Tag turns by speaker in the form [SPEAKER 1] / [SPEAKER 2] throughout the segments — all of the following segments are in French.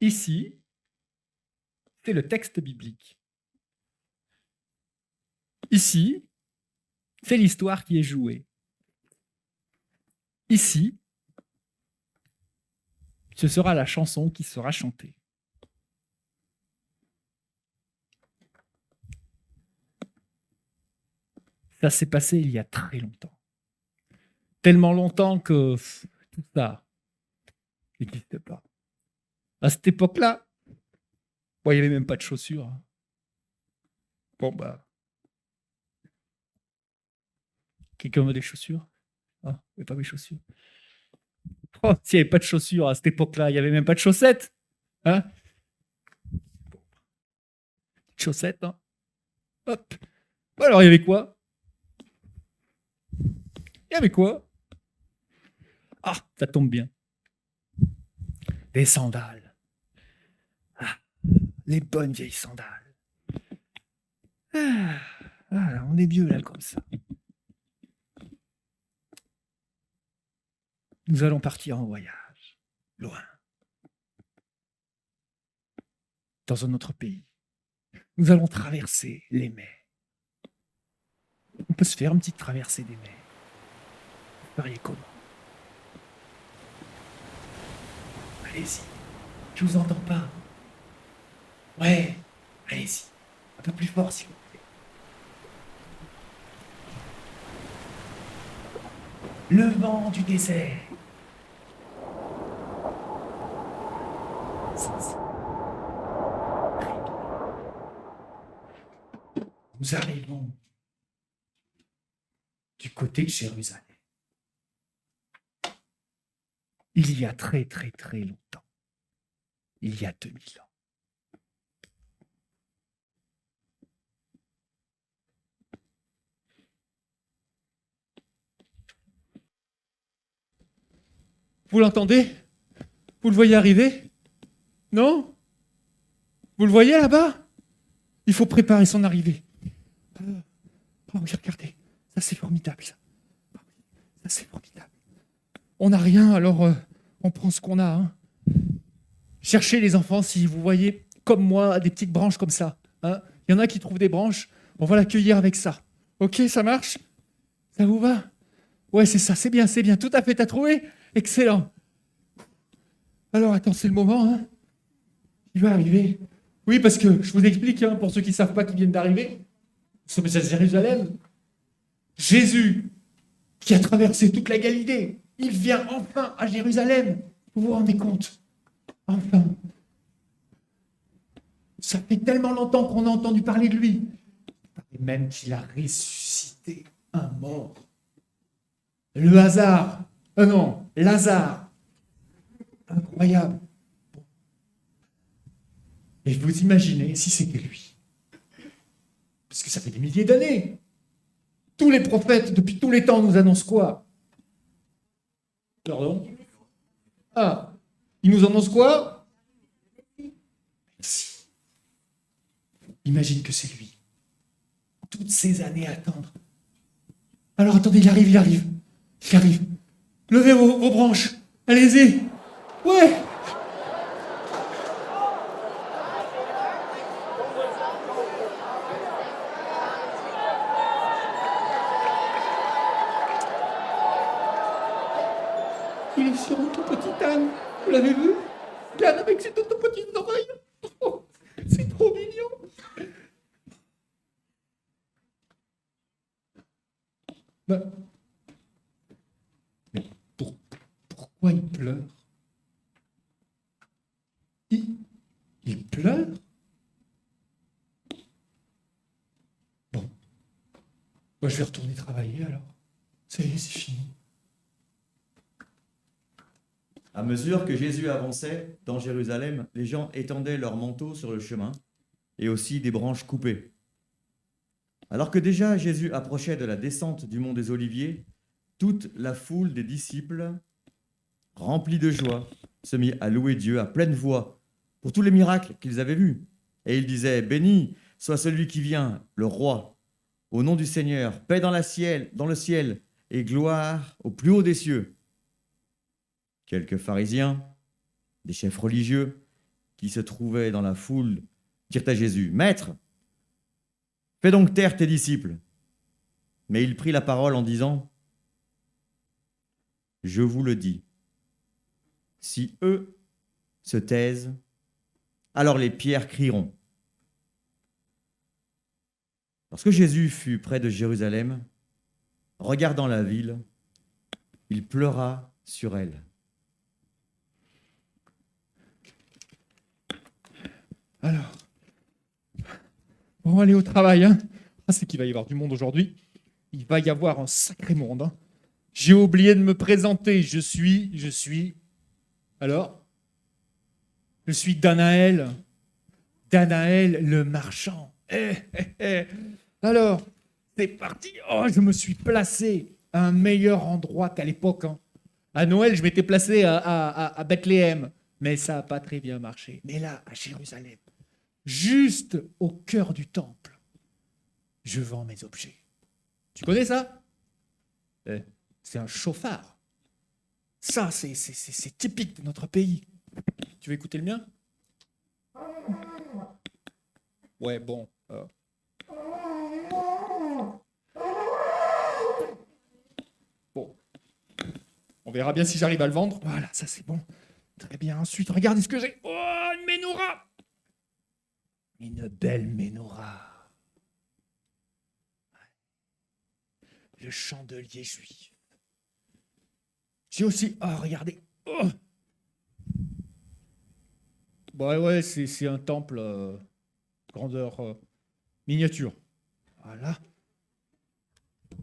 [SPEAKER 1] Ici, c'est le texte biblique. Ici, c'est l'histoire qui est jouée. Ici, ce sera la chanson qui sera chantée. Ça s'est passé il y a très longtemps. Tellement longtemps que tout ça n'existe pas. À cette époque-là, il n'y avait même pas de chaussures. Bon, quelqu'un veut des chaussures? Ah, mais pas mes chaussures. Oh, s'il n'y avait pas de chaussures à cette époque-là, il n'y avait même pas de chaussettes. Hein? Chaussettes, hein? Hop. Alors, il y avait quoi? Il y avait quoi? Ah, ça tombe bien. Des sandales. Ah, les bonnes vieilles sandales. Ah, on est mieux là comme ça. Nous allons partir en voyage, loin, dans un autre pays. Nous allons traverser les mers. On peut se faire une petite traversée des mers. Vous feriez comment? Allez-y. Je vous entends pas. Ouais, allez-y. Un peu plus fort, s'il vous plaît. Le vent du désert. Nous arrivons du côté de Jérusalem. Il y a très très très longtemps. Il y a 2000 ans. Vous l'entendez? Vous le voyez arriver? Non? Vous le voyez là-bas? Il faut préparer son arrivée. Oh, regardez, ça c'est formidable. Ça c'est formidable. On n'a rien, alors on prend ce qu'on a. Hein. Cherchez les enfants si vous voyez, comme moi, des petites branches comme ça. Hein. Il y en a qui trouvent des branches, on va l'accueillir avec ça. Ok, ça marche? Ça vous va? Ouais, c'est ça, c'est bien, tout à fait, t'as trouvé? Excellent. Alors, attends, c'est le moment, hein. Il va arriver. Oui, parce que, je vous explique, hein, pour ceux qui ne savent pas qui viennent d'arriver, nous sommes à Jérusalem. Jésus, qui a traversé toute la Galilée, il vient enfin à Jérusalem. Vous vous rendez compte? Enfin. Ça fait tellement longtemps qu'on a entendu parler de lui. Et même qu'il a ressuscité un mort. Le hasard. Non, Lazare. Incroyable. Et vous imaginez si c'était lui. Parce que ça fait des milliers d'années. Tous les prophètes, depuis tous les temps, nous annoncent quoi? Pardon? Ah, ils nous annoncent quoi? Merci. Imagine que c'est lui. Toutes ces années à attendre. Alors attendez, il arrive. Levez vos branches. Allez-y. Ouais. Il est sur un tout petit âne. Vous l'avez vu? L'âne avec ses tout petites oreilles. Oh, c'est trop mignon. Mais pourquoi il pleure? Il pleure? Bon. Moi, je vais retourner travailler alors. Ça y est, c'est fini.
[SPEAKER 2] À mesure que Jésus avançait dans Jérusalem, les gens étendaient leurs manteaux sur le chemin et aussi des branches coupées. Alors que déjà Jésus approchait de la descente du mont des Oliviers, toute la foule des disciples, remplie de joie, se mit à louer Dieu à pleine voix pour tous les miracles qu'ils avaient vus. Et ils disaient: béni soit celui qui vient, le roi, au nom du Seigneur, paix dans le ciel et gloire au plus haut des cieux. Quelques pharisiens, des chefs religieux, qui se trouvaient dans la foule dirent à Jésus, « Maître, fais donc taire tes disciples. » Mais il prit la parole en disant, « Je vous le dis, si eux se taisent, alors les pierres crieront. » Lorsque Jésus fut près de Jérusalem, regardant la ville, il pleura sur elle.
[SPEAKER 1] Alors, on va aller au travail. Hein. Ah, c'est qu'il va y avoir du monde aujourd'hui. Il va y avoir un sacré monde. Hein. J'ai oublié de me présenter. Je suis... Alors, je suis Danaël. Danaël le marchand. Alors, c'est parti. Oh, je me suis placé à un meilleur endroit qu'à l'époque. Hein. À Noël, je m'étais placé à Bethléem. Mais ça n'a pas très bien marché. Mais là, à Jérusalem, juste au cœur du temple, je vends mes objets. Tu connais ça ? C'est un chauffard. Ça, c'est typique de notre pays. Tu veux écouter le mien ? Ouais, bon. Bon. On verra bien si j'arrive à le vendre. Voilà, ça c'est bon. Très bien. Ensuite, regardez ce que j'ai. Oh, une menorah. Une belle menorah. Le chandelier juif. J'ai aussi... Oh, regardez. Oh. Ouais, c'est un temple grandeur miniature. Voilà.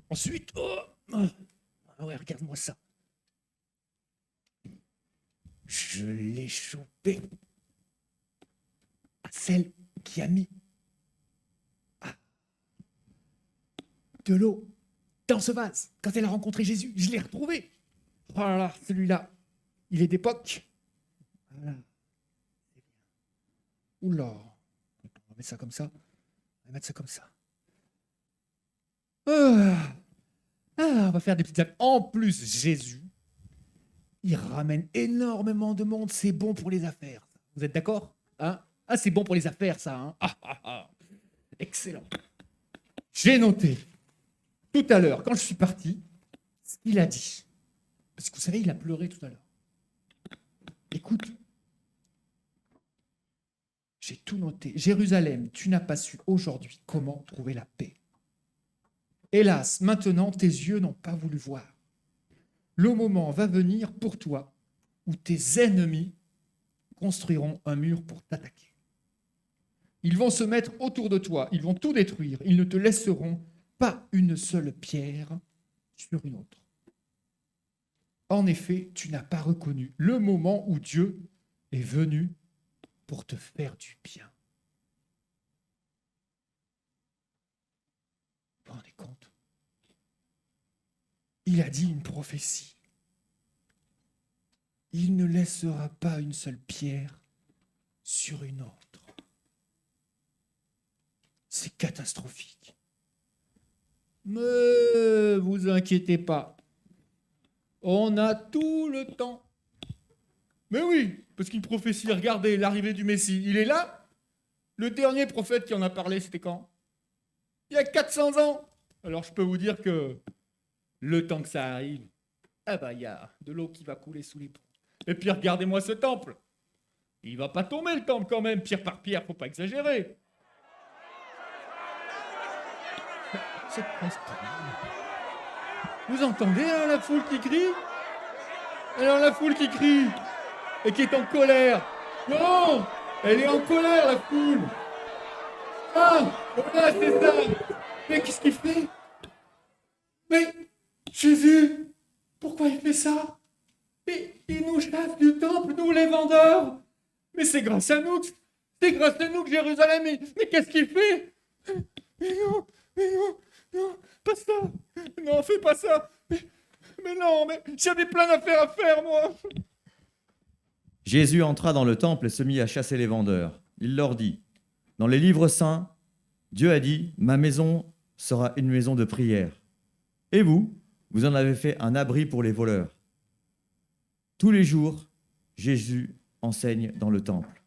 [SPEAKER 1] Ensuite... Oh. Ah ouais, regarde-moi ça. Je l'ai chopé à celle qui a mis de l'eau dans ce vase. Quand elle a rencontré Jésus, je l'ai retrouvé. Oh là là, celui-là, il est d'époque. Voilà. Oula. On va mettre ça comme ça. On va mettre ça comme ça. On va faire des petites... En plus, Jésus, il ramène énormément de monde. C'est bon pour les affaires. Vous êtes d'accord ? Hein ? Ah, c'est bon pour les affaires, ça. Hein ? Excellent. J'ai noté tout à l'heure, quand je suis parti, ce qu'il a dit. Parce que vous savez, il a pleuré tout à l'heure. Écoute, j'ai tout noté. Jérusalem, tu n'as pas su aujourd'hui comment trouver la paix. Hélas, maintenant, tes yeux n'ont pas voulu voir. Le moment va venir pour toi où tes ennemis construiront un mur pour t'attaquer. Ils vont se mettre autour de toi, ils vont tout détruire, ils ne te laisseront pas une seule pierre sur une autre. En effet, tu n'as pas reconnu le moment où Dieu est venu pour te faire du bien. Vous vous rendez compte ? Il a dit une prophétie. Il ne laissera pas une seule pierre sur une autre. C'est catastrophique. Mais vous inquiétez pas. On a tout le temps. Mais oui, parce qu'une prophétie, regardez, l'arrivée du Messie, il est là. Le dernier prophète qui en a parlé, c'était quand ? Il y a 400 ans. Alors je peux vous dire que le temps que ça arrive, il y a de l'eau qui va couler sous les ponts. Et puis regardez-moi ce temple. Il va pas tomber le temple quand même, pierre par pierre, faut pas exagérer. C'est presque... Vous entendez hein, la foule qui crie ? Alors la foule qui crie et qui est en colère. Non, elle est en colère la foule. Ah, voilà, c'est ça. Mais qu'est-ce qu'il fait ? Mais Jésus, pourquoi il fait ça ? Mais il nous chasse du temple, nous les vendeurs. Mais c'est grâce à nous que Jérusalem Mais qu'est-ce qu'il fait ? Mais non, pas ça. Non, fais pas ça. Mais non, mais j'avais plein d'affaires à faire, moi.
[SPEAKER 2] Jésus entra dans le temple et se mit à chasser les vendeurs. Il leur dit, « Dans les livres saints, Dieu a dit, « Ma maison sera une maison de prière. » Et vous, vous en avez fait un abri pour les voleurs. Tous les jours, Jésus enseigne dans le temple.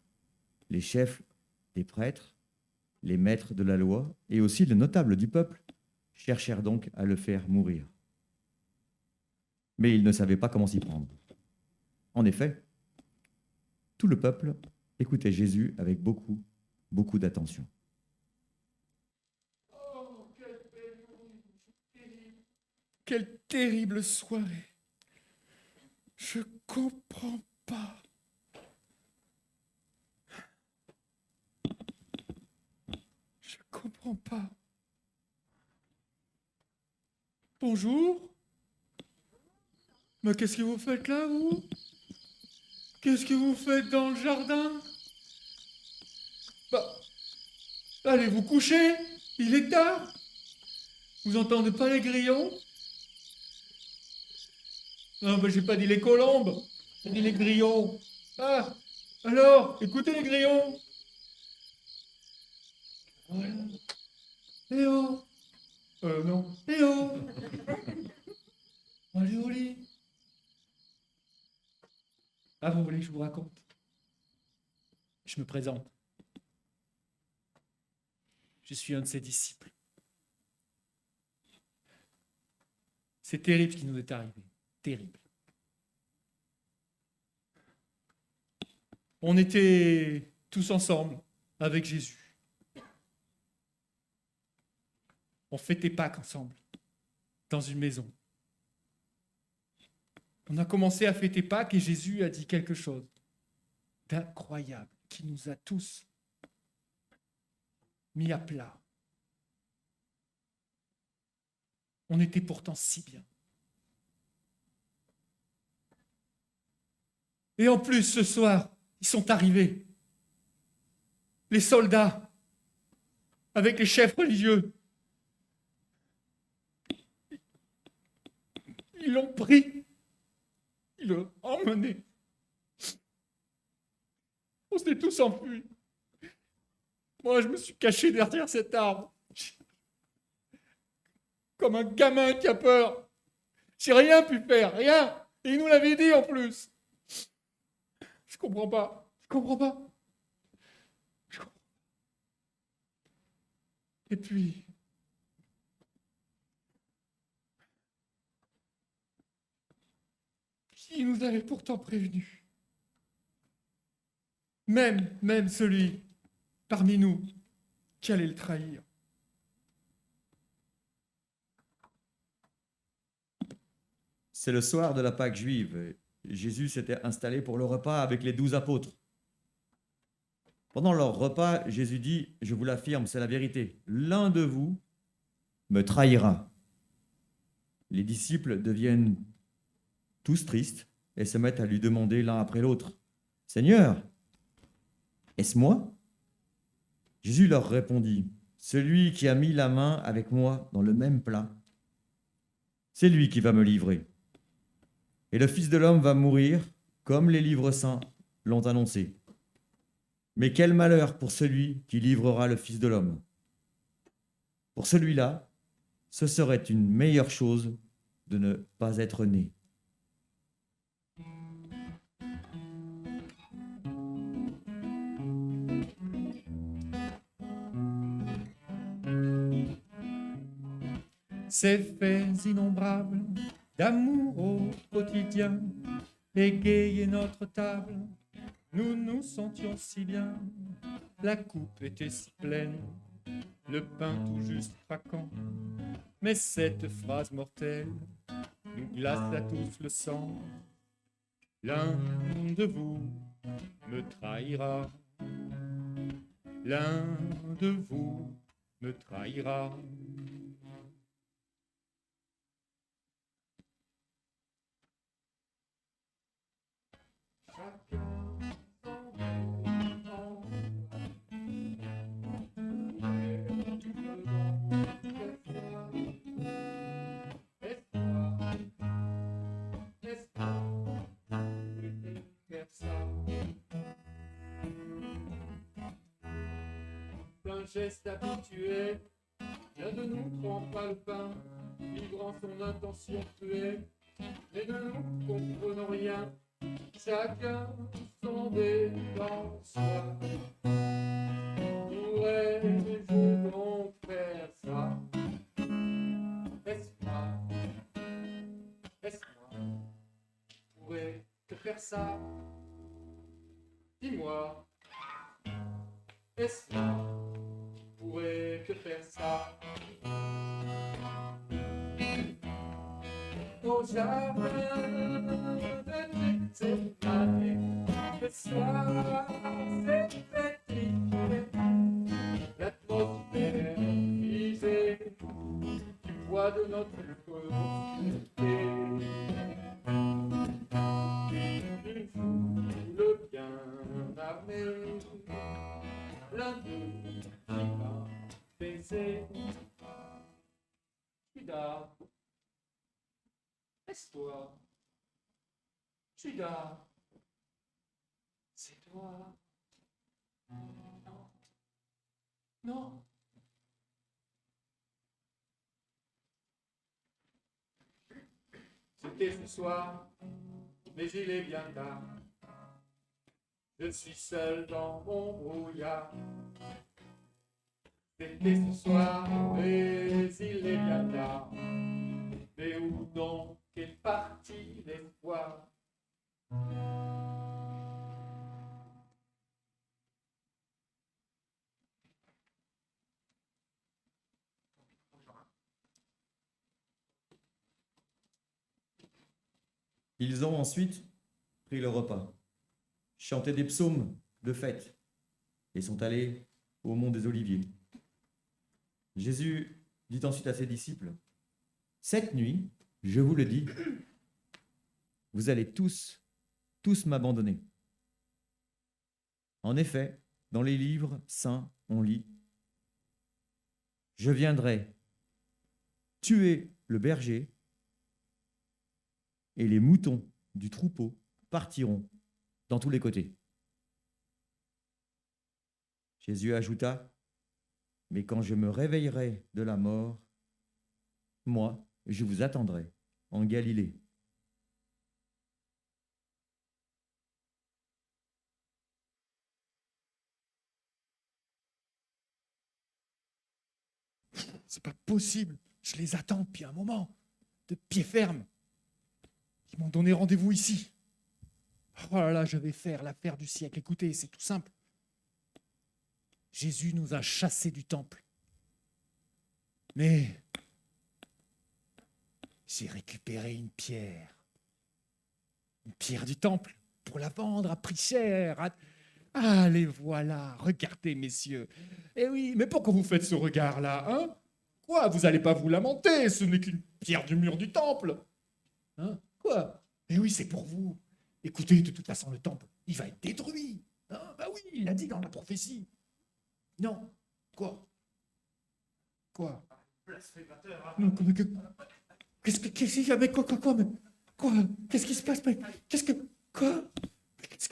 [SPEAKER 2] les chefs des prêtres, les maîtres de la loi et aussi les notables du peuple cherchèrent donc à le faire mourir. Mais ils ne savaient pas comment s'y prendre. En effet, tout le peuple écoutait Jésus avec beaucoup, beaucoup d'attention.
[SPEAKER 1] Oh, quelle terrible soirée. Je comprends pas. Je comprends pas. Bonjour. Mais qu'est-ce que vous faites là, vous? Qu'est-ce que vous faites dans le jardin? Bah, allez vous coucher. Il est tard. Vous entendez pas les grillons? Non, bah j'ai pas dit les colombes. J'ai dit les grillons. Ah, alors, écoutez les grillons. Voilà. Eh oh. Non. Eh oh. Allez au lit. Ah, vous voulez que je vous raconte? Je me présente. Je suis un de ses disciples. C'est terrible ce qui nous est arrivé. Terrible. On était tous ensemble avec Jésus. On fêtait Pâques ensemble, dans une maison. On a commencé à fêter Pâques et Jésus a dit quelque chose d'incroyable qui nous a tous mis à plat. On était pourtant si bien. Et en plus, ce soir, ils sont arrivés. Les soldats, avec les chefs religieux. Ils l'ont pris. Ils l'ont emmené. On s'est tous enfuis. Moi, je me suis caché derrière cet arbre. Comme un gamin qui a peur. J'ai rien pu faire, rien. Et il nous l'avait dit en plus. Je comprends pas. Je comprends pas. Et puis, il nous avait pourtant prévenus. Même celui parmi nous qui allait le trahir.
[SPEAKER 2] C'est le soir de la Pâque juive. Jésus s'était installé pour le repas avec les 12 apôtres. Pendant leur repas, Jésus dit, je vous l'affirme, c'est la vérité, l'un de vous me trahira. Les disciples deviennent tous tristes et se mettent à lui demander l'un après l'autre, Seigneur, est-ce moi? Jésus leur répondit, celui qui a mis la main avec moi dans le même plat, c'est lui qui va me livrer. Et le Fils de l'homme va mourir comme les livres saints l'ont annoncé. Mais quel malheur pour celui qui livrera le Fils de l'homme. Pour celui-là, ce serait une meilleure chose de ne pas être né.
[SPEAKER 1] Ces faits innombrables d'amour au quotidien égayaient notre table. Nous nous sentions si bien, la coupe était si pleine, le pain tout juste craquant. Mais cette phrase mortelle nous glace à tous le sang. L'un de vous me trahira, l'un de vous me trahira. Un geste habitué, l'un de nous prend pas le pain, livrant son intention tuée, mais de nous comprenons rien, chacun son dé dans soi. ça? Dis-moi, est-ce que pourrait que faire ça? Au jardin de cette année, le soir s'est pétrifié, l'atmosphère frisée du poids de notre obscurité. Une foule bien armée, l'un d'eux qui va baiser. Judas, laisse-toi. Judas, c'est toi. Non. Non. C'était ce soir, mais il est bien tard. Je suis seul dans mon brouillard. C'était ce soir, mais il est bien tard. Mais où donc est parti l'espoir?
[SPEAKER 2] Ils ont ensuite pris le repas, chanté des psaumes de fête et sont allés au mont des Oliviers. Jésus dit ensuite à ses disciples, « Cette nuit, je vous le dis, vous allez tous m'abandonner. En effet, dans les livres saints, on lit, « Je viendrai tuer le berger et les moutons du troupeau partiront dans tous les côtés. » Jésus ajouta, « Mais quand je me réveillerai de la mort, moi, je vous attendrai en Galilée. »
[SPEAKER 1] C'est pas possible. Je les attends depuis un moment, de pied ferme. Ils m'ont donné rendez-vous ici. Oh là là, je vais faire l'affaire du siècle. Écoutez, c'est tout simple. Jésus nous a chassés du temple. Mais j'ai récupéré une pierre du temple, pour la vendre à prix cher. Ah, les voilà, regardez, messieurs. Eh oui, mais pourquoi vous faites ce regard-là, hein? Quoi, vous n'allez pas vous lamenter, ce n'est qu'une pierre du mur du temple. Hein? Quoi? Eh oui, c'est pour vous. Écoutez, de toute façon, le temple, il va être détruit. Hein? Bah oui, il l'a dit dans la prophétie. Non. Quoi? Quoi? Blasphémateur. Non, qu'est-ce qu'il y a, mais quoi, mais quoi? Qu'est-ce qui se passe, mais qu'est-ce que, quoi? Qu'est-ce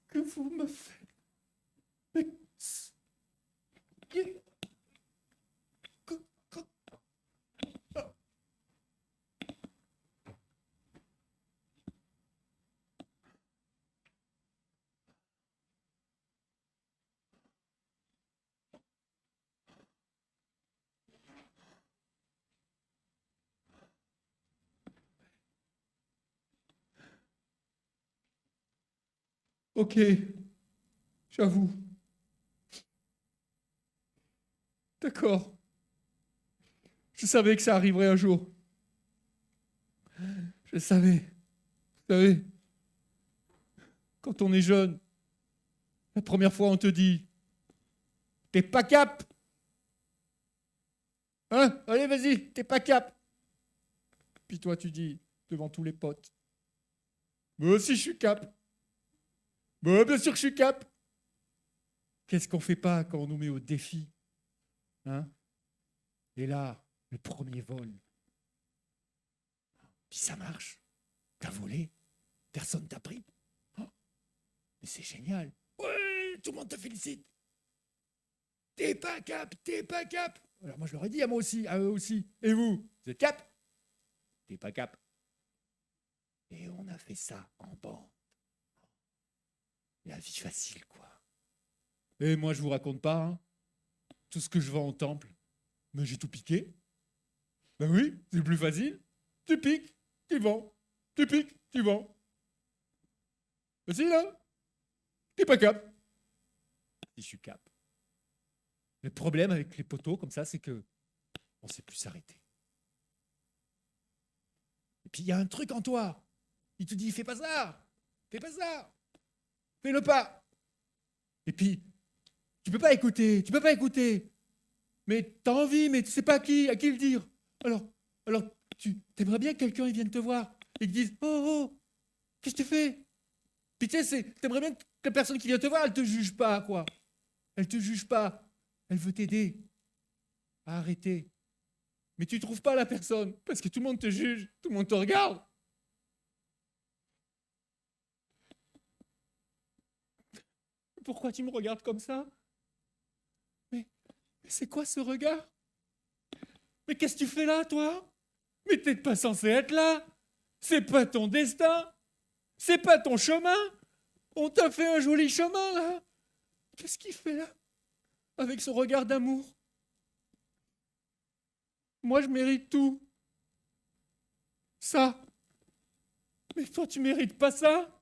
[SPEAKER 1] que vous me faites? Mais, ok, j'avoue. D'accord. Je savais que ça arriverait un jour. Je savais. Vous savez, quand on est jeune, la première fois on te dit « T'es pas cap !» Hein? Allez, vas-y, t'es pas cap. Puis toi, tu dis, devant tous les potes, « Moi aussi, je suis cap. Moi, bien sûr que je suis cap. » Qu'est-ce qu'on fait pas quand on nous met au défi? Hein? Et là, le premier vol. Puis ça marche. T'as volé. Personne t'a pris. Oh, mais c'est génial. Ouais, tout le monde te félicite. T'es pas cap, t'es pas cap. Alors moi je leur ai dit à moi aussi, à eux aussi. Et vous êtes cap? T'es pas cap. Et on a fait ça en bande. La vie facile, quoi. Et moi je vous raconte pas, hein, tout ce que je vends au temple. Mais j'ai tout piqué. Ben oui, c'est plus facile. Tu piques, tu vends. Tu piques, tu vends. Vas-y là, t'es pas cap. Si je suis cap. Le problème avec les poteaux comme ça, c'est que on sait plus s'arrêter. Et puis il y a un truc en toi. Il te dit, fais pas ça, fais-le pas. Et puis, tu peux pas écouter. Mais t'as envie, mais tu sais pas à qui le dire. Alors tu aimerais bien que quelqu'un il vienne te voir et te dise, oh, qu'est-ce que tu fais? Puis tu sais, t'aimerais bien que la personne qui vient te voir, elle te juge pas, quoi. Elle te juge pas. Elle veut t'aider à arrêter. Mais tu trouves pas la personne parce que tout le monde te juge, tout le monde te regarde. Pourquoi tu me regardes comme ça? Mais c'est quoi ce regard? Mais qu'est-ce que tu fais là, toi? Mais t'es pas censé être là. C'est pas ton destin. C'est pas ton chemin. On t'a fait un joli chemin, là. Qu'est-ce qu'il fait là? Avec ce regard d'amour. Moi, je mérite tout. Ça. Mais toi, tu mérites pas ça?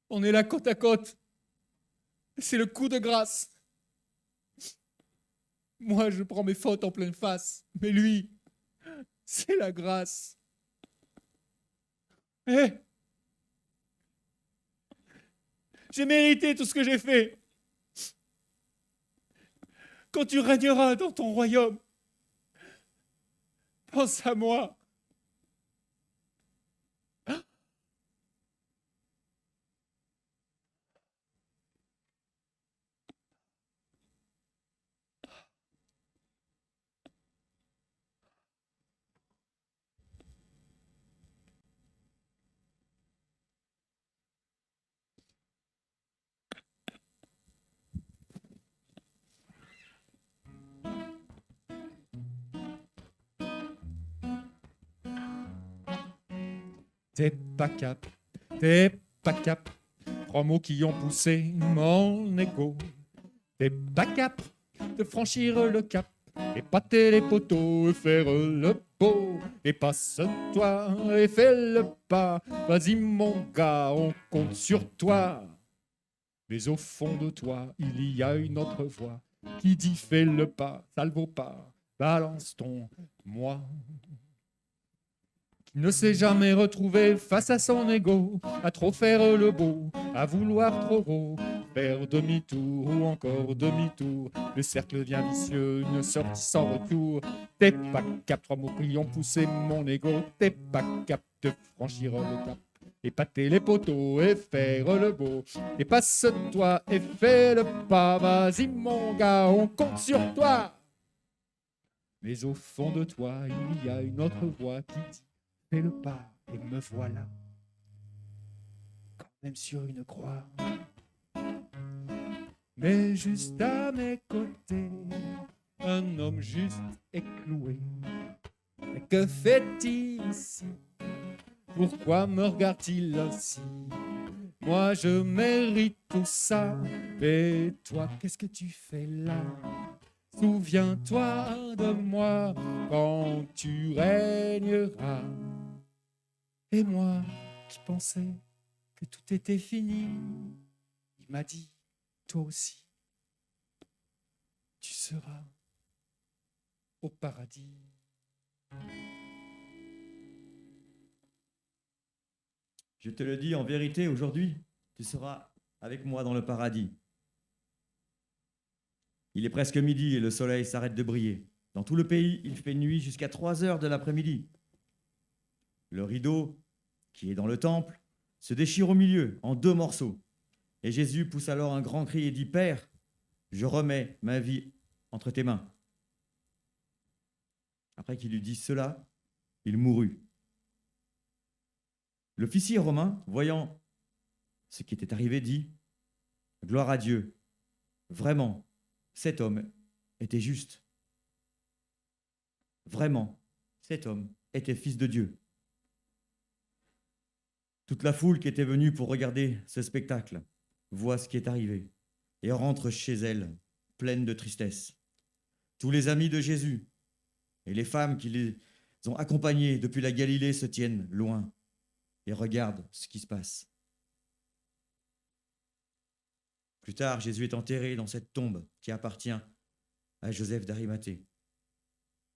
[SPEAKER 1] On est là côte à côte. C'est le coup de grâce. Moi, je prends mes fautes en pleine face. Mais lui, c'est la grâce. Eh, j'ai mérité tout ce que j'ai fait. Quand tu régneras dans ton royaume, pense à moi. T'es pas cap, t'es pas cap. Trois mots qui ont poussé mon ego. T'es pas cap de franchir le cap. Épater les poteaux et faire le beau. Et passe-toi et fais le pas. Vas-y mon gars, on compte sur toi. Mais au fond de toi, il y a une autre voix qui dit fais le pas, ça le vaut pas. Balance ton moi. Qui ne s'est jamais retrouvé face à son ego, à trop faire le beau, à vouloir trop haut, faire demi-tour ou encore demi-tour. Le cercle devient vicieux, une sortie sans retour. T'es pas cap, trois mots qui ont poussé mon ego. T'es pas cap de franchir le cap. Épater les poteaux et faire le beau. Et passe-toi et fais le pas. Vas-y mon gars, on compte sur toi. Mais au fond de toi, il y a une autre voix qui dit fais le pas et me voilà. Quand même sur une croix. Mais juste à mes côtés, un homme juste est cloué. Mais que fait-il ici? Pourquoi me regarde-t-il ainsi? Moi je mérite tout ça. Et toi, qu'est-ce que tu fais là? Souviens-toi de moi quand tu régneras. Et moi qui pensais que tout était fini, il m'a dit, toi aussi, tu seras au paradis.
[SPEAKER 2] Je te le dis en vérité, aujourd'hui, tu seras avec moi dans le paradis. Il est presque midi et le soleil s'arrête de briller. Dans tout le pays, il fait nuit jusqu'à 3 heures de l'après-midi. Le rideau, qui est dans le temple, se déchire au milieu, en 2 morceaux. Et Jésus pousse alors un grand cri et dit, Père, je remets ma vie entre tes mains. Après qu'il eut dit cela, il mourut. L'officier romain, voyant ce qui était arrivé, dit, gloire à Dieu, vraiment, cet homme était juste. Vraiment, cet homme était fils de Dieu. Toute la foule qui était venue pour regarder ce spectacle voit ce qui est arrivé et rentre chez elle, pleine de tristesse. Tous les amis de Jésus et les femmes qui les ont accompagnés depuis la Galilée se tiennent loin et regardent ce qui se passe. Plus tard, Jésus est enterré dans cette tombe qui appartient à Joseph d'Arimathée,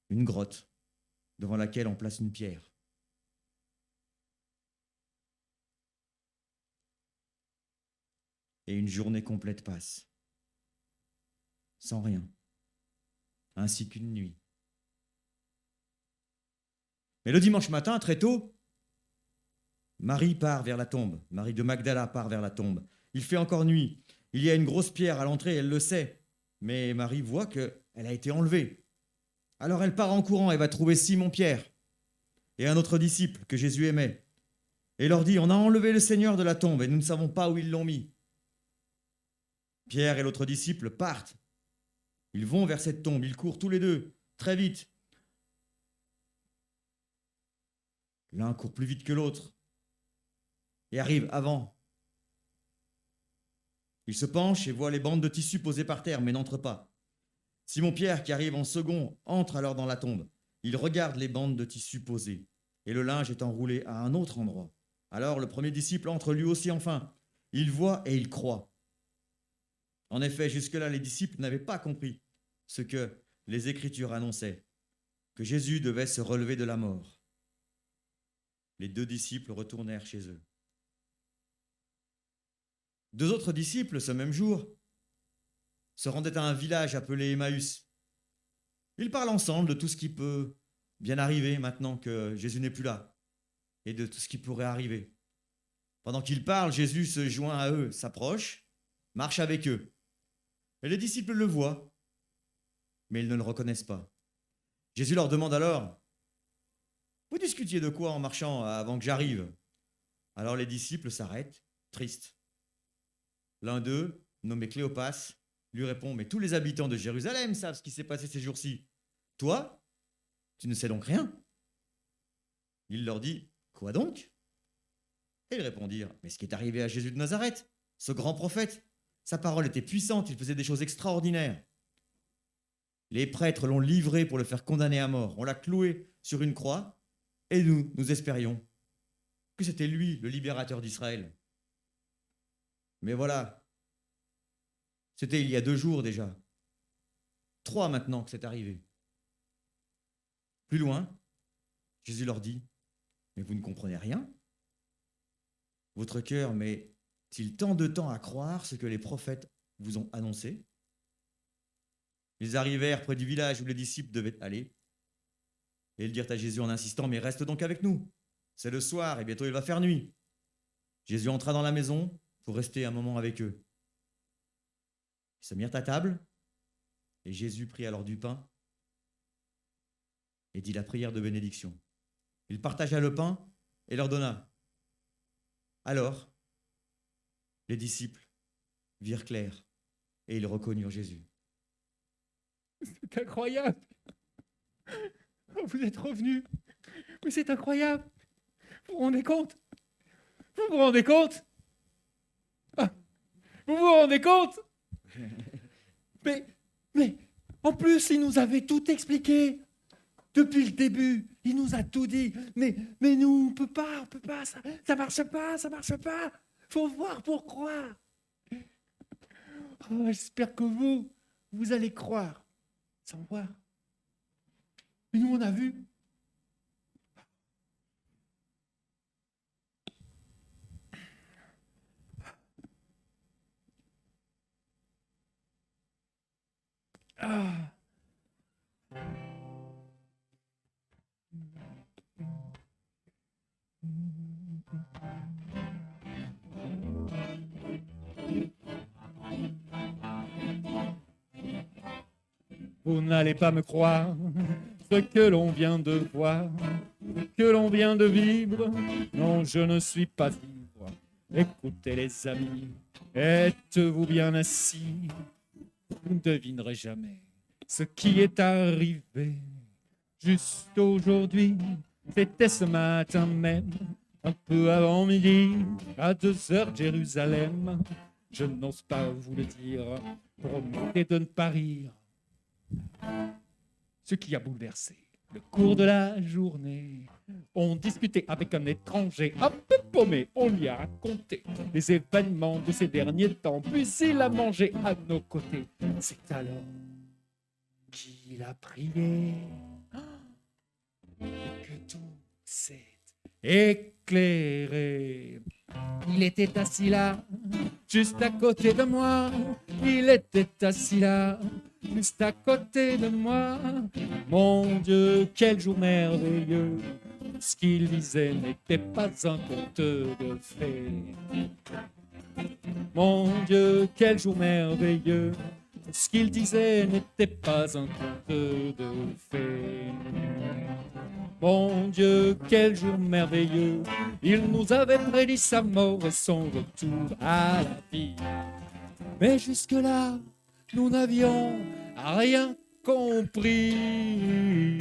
[SPEAKER 2] une grotte devant laquelle on place une pierre. Et une journée complète passe, sans rien, ainsi qu'une nuit. Mais le dimanche matin, très tôt, Marie part vers la tombe. Marie de Magdala part vers la tombe. Il fait encore nuit. Il y a une grosse pierre à l'entrée, elle le sait. Mais Marie voit qu'elle a été enlevée. Alors elle part en courant et va trouver Simon-Pierre et un autre disciple que Jésus aimait. Et leur dit, on a enlevé le Seigneur de la tombe et nous ne savons pas où ils l'ont mis. Pierre et l'autre disciple partent. Ils vont vers cette tombe, ils courent tous les deux, très vite. L'un court plus vite que l'autre et arrive avant. Il se penche et voit les bandes de tissu posées par terre, mais n'entre pas. Simon-Pierre, qui arrive en second, entre alors dans la tombe. Il regarde les bandes de tissu posées et le linge est enroulé à un autre endroit. Alors le premier disciple entre lui aussi enfin. Il voit et il croit. En effet, jusque-là, les disciples n'avaient pas compris ce que les Écritures annonçaient, que Jésus devait se relever de la mort. Les deux disciples retournèrent chez eux. Deux autres disciples, ce même jour, se rendaient à un village appelé Emmaüs. Ils parlent ensemble de tout ce qui peut bien arriver maintenant que Jésus n'est plus là et de tout ce qui pourrait arriver. Pendant qu'ils parlent, Jésus se joint à eux, s'approche, marche avec eux. Et les disciples le voient, mais ils ne le reconnaissent pas. Jésus leur demande alors, « Vous discutiez de quoi en marchant avant que j'arrive ?» Alors les disciples s'arrêtent, tristes. L'un d'eux, nommé Cléopas, lui répond, « Mais tous les habitants de Jérusalem savent ce qui s'est passé ces jours-ci. Toi, tu ne sais donc rien ?» Il leur dit, « Quoi donc ?» Et ils répondirent, « Mais ce qui est arrivé à Jésus de Nazareth, ce grand prophète, sa parole était puissante, il faisait des choses extraordinaires. Les prêtres l'ont livré pour le faire condamner à mort. On l'a cloué sur une croix et nous espérions que c'était lui, le libérateur d'Israël. Mais voilà, c'était il y a 2 jours déjà. 3 maintenant que c'est arrivé. » Plus loin, Jésus leur dit, « Mais vous ne comprenez rien ? Votre cœur met-il tant de temps à croire ce que les prophètes vous ont annoncé ? » Ils arrivèrent près du village où les disciples devaient aller. Et ils dirent à Jésus en insistant, « Mais reste donc avec nous. C'est le soir et bientôt il va faire nuit. » Jésus entra dans la maison pour rester un moment avec eux. Ils se mirent à table et Jésus prit alors du pain et dit la prière de bénédiction. Il partagea le pain et leur donna. Alors, les disciples virent clair et ils reconnurent Jésus.
[SPEAKER 1] C'est incroyable. Vous êtes revenus. Mais c'est incroyable. Vous vous rendez compte ? Vous vous rendez compte ? Ah, vous vous rendez compte ? Mais, en plus, il nous avait tout expliqué. Depuis le début, il nous a tout dit. Mais nous, on peut pas, ça marche pas. Faut voir pour croire. Oh, j'espère que vous allez croire. Sans voir. Mais nous, on a vu. Ah. Vous n'allez pas me croire, ce que l'on vient de voir, que l'on vient de vivre. Non, je ne suis pas ivre. Écoutez les amis, êtes-vous bien assis? Vous ne devinerez jamais ce qui est arrivé. Juste aujourd'hui, c'était ce matin même, un peu avant midi, à 2 heures Jérusalem. Je n'ose pas vous le dire, promettez de ne pas rire. Ce qui a bouleversé le cours de la journée. On discutait avec un étranger un peu paumé. On lui a raconté les événements de ces derniers temps. Puis il a mangé à nos côtés. C'est alors qu'il a prié et que tout s'est éclairé. Il était assis là, juste à côté de moi. Il était assis là, juste à côté de moi. Mon Dieu, quel jour merveilleux. Ce qu'il disait n'était pas un conte de fées. Mon Dieu, quel jour merveilleux. Ce qu'il disait n'était pas un conte de fées. Mon Dieu, quel jour merveilleux. Il nous avait prédit sa mort et son retour à la vie. Mais jusque-là, nous n'avions rien compris.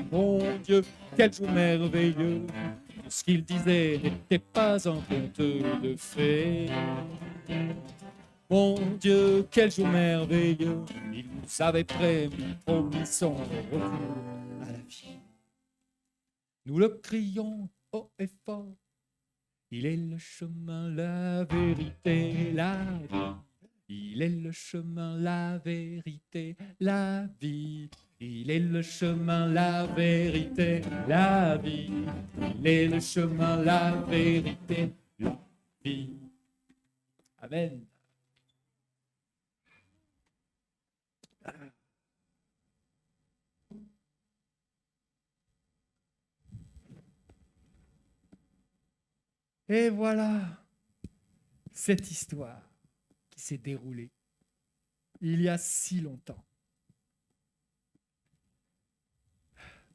[SPEAKER 1] Mon Dieu, quel jour merveilleux. Ce qu'il disait n'était pas un conte de fées. Mon Dieu, quel jour merveilleux. Il nous avait promis son retour à la vie. Nous le crions haut et fort. Il est le chemin, la vérité, la vie. Il est le chemin, la vérité, la vie. Il est le chemin, la vérité, la vie. Il est le chemin, la vérité, la vie. Amen. Et voilà cette histoire qui s'est déroulée il y a si longtemps.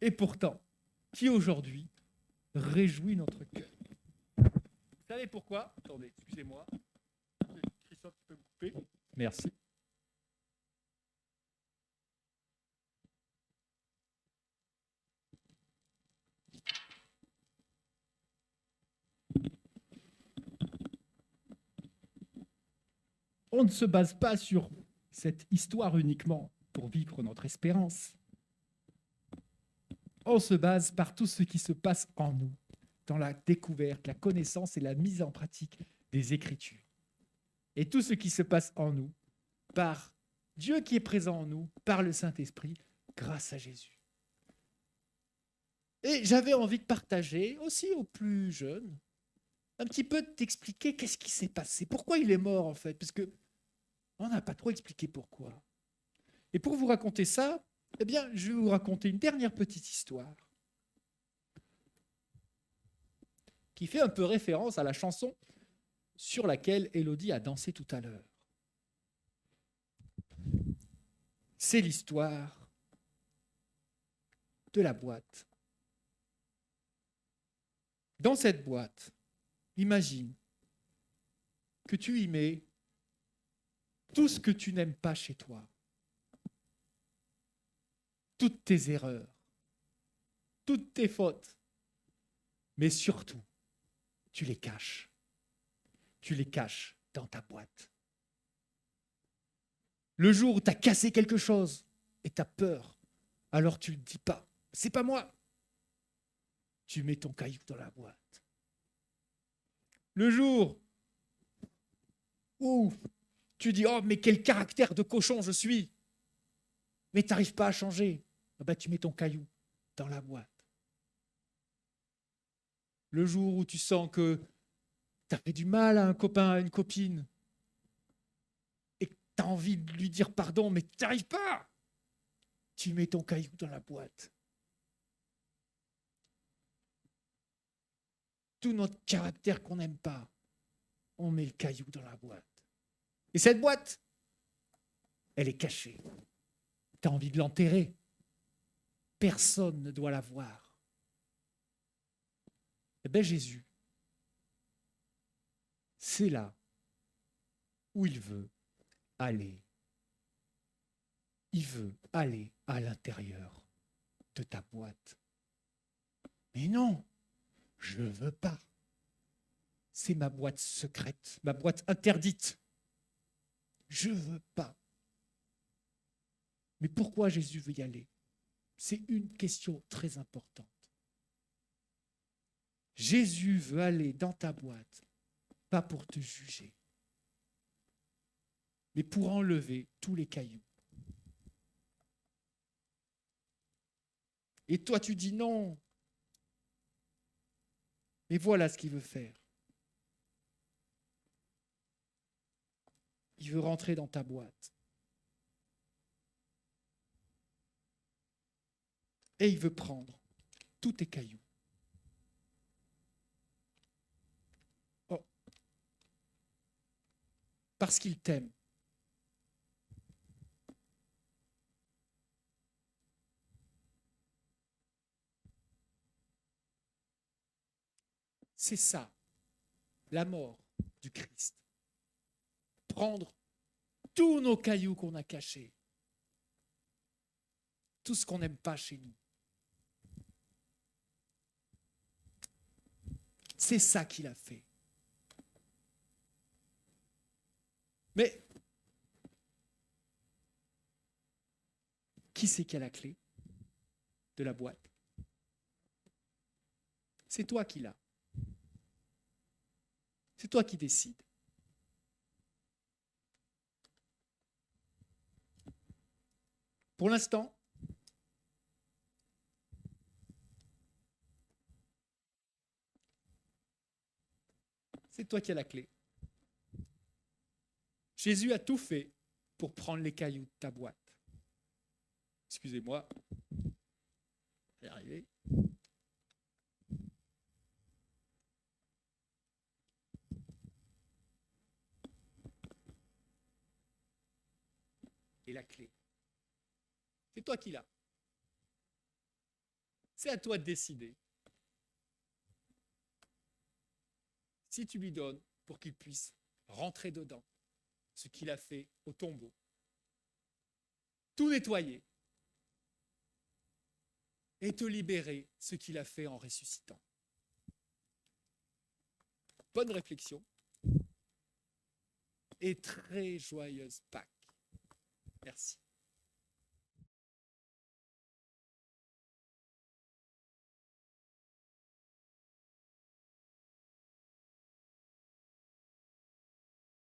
[SPEAKER 1] Et pourtant, qui aujourd'hui réjouit notre cœur. Vous savez pourquoi? Attendez, excusez-moi. Christophe, tu peux me couper? Merci. On ne se base pas sur cette histoire uniquement pour vivre notre espérance. On se base par tout ce qui se passe en nous, dans la découverte, la connaissance et la mise en pratique des Écritures. Et tout ce qui se passe en nous, par Dieu qui est présent en nous, par le Saint-Esprit, grâce à Jésus. Et j'avais envie de partager aussi aux plus jeunes, un petit peu t'expliquer qu'est-ce qui s'est passé, pourquoi il est mort en fait, parce que on n'a pas trop expliqué pourquoi. Et pour vous raconter ça, eh bien, je vais vous raconter une dernière petite histoire qui fait un peu référence à la chanson sur laquelle Élodie a dansé tout à l'heure. C'est l'histoire de la boîte. Dans cette boîte, imagine que tu y mets tout ce que tu n'aimes pas chez toi, toutes tes erreurs, toutes tes fautes, mais surtout, tu les caches. Tu les caches dans ta boîte. Le jour où tu as cassé quelque chose et tu as peur, alors tu ne le dis pas. C'est pas moi. Tu mets ton caillou dans la boîte. Le jour où tu dis « Oh, mais quel caractère de cochon je suis !» mais tu n'arrives pas à changer, tu mets ton caillou dans la boîte. Le jour où tu sens que tu as fait du mal à un copain, à une copine, et que tu as envie de lui dire pardon, mais tu n'arrives pas, tu mets ton caillou dans la boîte. Tout notre caractère qu'on n'aime pas, on met le caillou dans la boîte. Et cette boîte, elle est cachée. Tu as envie de l'enterrer. Personne ne doit la voir. Eh bien, Jésus, c'est là où il veut aller. Il veut aller à l'intérieur de ta boîte. Mais non, je ne veux pas. C'est ma boîte secrète, ma boîte interdite. Je ne veux pas. Mais pourquoi Jésus veut y aller? C'est une question très importante. Jésus veut aller dans ta boîte, pas pour te juger, mais pour enlever tous les cailloux. Et toi, tu dis non. Mais voilà ce qu'il veut faire. Il veut rentrer dans ta boîte. Et il veut prendre tous tes cailloux. Oh. Parce qu'il t'aime. C'est ça, la mort du Christ. Prendre tous nos cailloux qu'on a cachés, tout ce qu'on n'aime pas chez nous. C'est ça qu'il a fait. Mais qui c'est qui a la clé de la boîte? C'est toi qui l'as. C'est toi qui décides. Pour l'instant, c'est toi qui as la clé. Jésus a tout fait pour prendre les cailloux de ta boîte. Excusez-moi. Je vais y arriver. Et la clé, c'est toi qui l'as. C'est à toi de décider. Si tu lui donnes pour qu'il puisse rentrer dedans, ce qu'il a fait au tombeau, tout nettoyer et te libérer, ce qu'il a fait en ressuscitant. Bonne réflexion et très joyeuse Pâques. Merci.